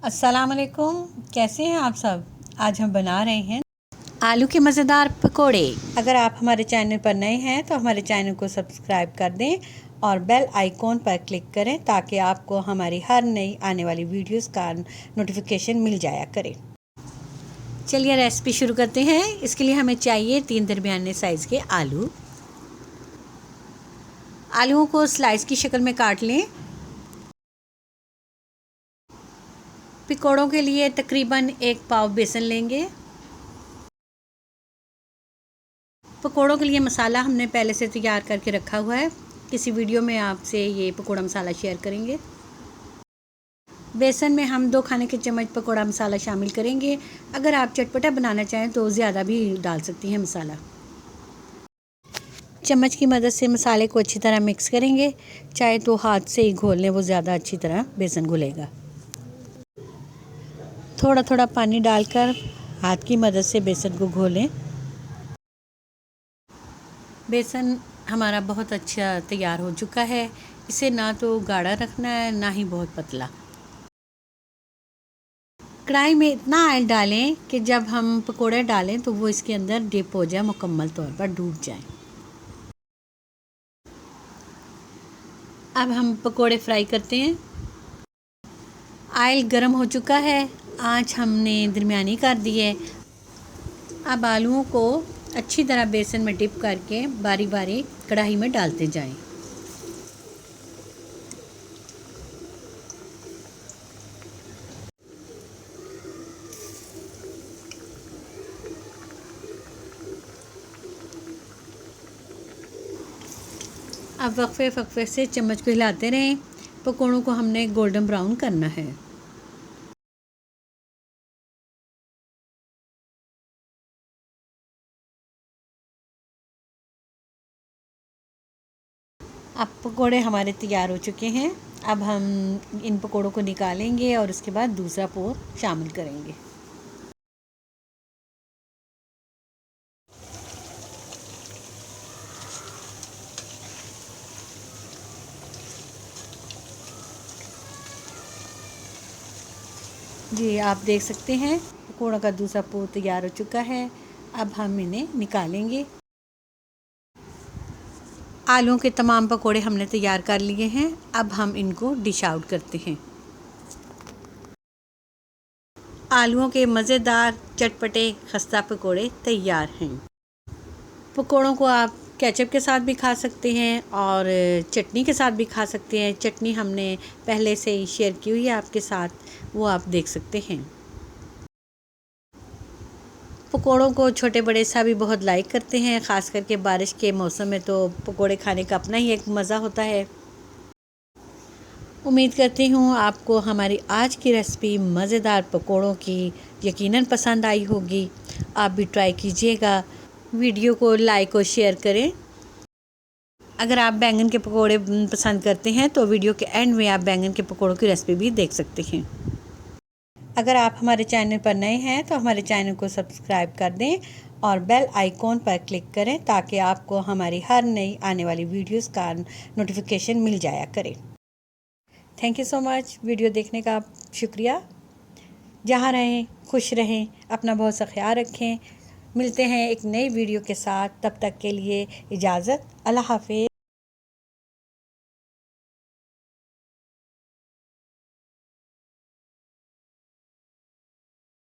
अस्सलाम वालेकुम, कैसे हैं आप सब। आज हम बना रहे हैं आलू के मज़ेदार पकोड़े। अगर आप हमारे चैनल पर नए हैं तो हमारे चैनल को सब्सक्राइब कर दें और बेल आइकॉन पर क्लिक करें ताकि आपको हमारी हर नई आने वाली वीडियोस का नोटिफिकेशन मिल जाया करे। चलिए रेसिपी शुरू करते हैं। इसके लिए हमें चाहिए 3 दरमियाने साइज़ के आलू। आलूओं को स्लाइस की शक्ल में काट लें। पकोड़ों के लिए तकरीबन 1 पाव बेसन लेंगे। पकोड़ों के लिए मसाला हमने पहले से तैयार करके रखा हुआ है। किसी वीडियो में आपसे ये पकोड़ा मसाला शेयर करेंगे। बेसन में हम 2 खाने के चम्मच पकोड़ा मसाला शामिल करेंगे। अगर आप चटपटा बनाना चाहें तो ज़्यादा भी डाल सकती हैं मसाला। चम्मच की मदद से मसाले को अच्छी तरह मिक्स करेंगे। चाहे तो हाथ से ही घोल लें, वो ज़्यादा अच्छी तरह बेसन घुलेगा। थोड़ा थोड़ा पानी डालकर हाथ की मदद से बेसन को घोलें। बेसन हमारा बहुत अच्छा तैयार हो चुका है। इसे ना तो गाढ़ा रखना है ना ही बहुत पतला। कढ़ाई में इतना ऑयल डालें कि जब हम पकोड़े डालें तो वो इसके अंदर डिप हो जाए, मुकम्मल तौर पर डूब जाए। अब हम पकोड़े फ्राई करते हैं। ऑयल गर्म हो चुका है, आंच हमने दरमियानी कर दी है। अब आलूओं को अच्छी तरह बेसन में डिप करके बारी बारी कढ़ाई में डालते जाएं। अब वक्फे से चम्मच को हिलाते रहें। पकोड़ों को हमने गोल्डन ब्राउन करना है। अब पकोड़े हमारे तैयार हो चुके हैं। अब हम इन पकोड़ों को निकालेंगे और उसके बाद दूसरा पोर शामिल करेंगे। जी, आप देख सकते हैं पकोड़ों का दूसरा पोर तैयार हो चुका है। अब हम इन्हें निकालेंगे। आलूओं के तमाम पकोड़े हमने तैयार कर लिए हैं। अब हम इनको डिश आउट करते हैं। आलूओं के मज़ेदार चटपटे खस्ता पकोड़े तैयार हैं। पकोड़ों को आप केचप के साथ भी खा सकते हैं और चटनी के साथ भी खा सकते हैं। चटनी हमने पहले से ही शेयर की हुई है आपके साथ, वो आप देख सकते हैं। पकोड़ों को छोटे बड़े सभी बहुत लाइक करते हैं। ख़ास करके बारिश के मौसम में तो पकोड़े खाने का अपना ही एक मज़ा होता है। उम्मीद करती हूँ आपको हमारी आज की रेसिपी मज़ेदार पकोड़ों की यकीनन पसंद आई होगी। आप भी ट्राई कीजिएगा। वीडियो को लाइक और शेयर करें। अगर आप बैंगन के पकोड़े पसंद करते हैं तो वीडियो के एंड में आप बैंगन के पकोड़ों की रेसिपी भी देख सकते हैं। अगर आप हमारे चैनल पर नए हैं तो हमारे चैनल को सब्सक्राइब कर दें और बेल आइकॉन पर क्लिक करें ताकि आपको हमारी हर नई आने वाली वीडियोस का नोटिफिकेशन मिल जाया करे। Thank you so much. Video देखने का शुक्रिया। जहाँ रहें खुश रहें, अपना बहुत सा ख्याल रखें। मिलते हैं एक नई वीडियो के साथ। तब तक के लिए इजाज़त। अल्लाह हाफ़िज़।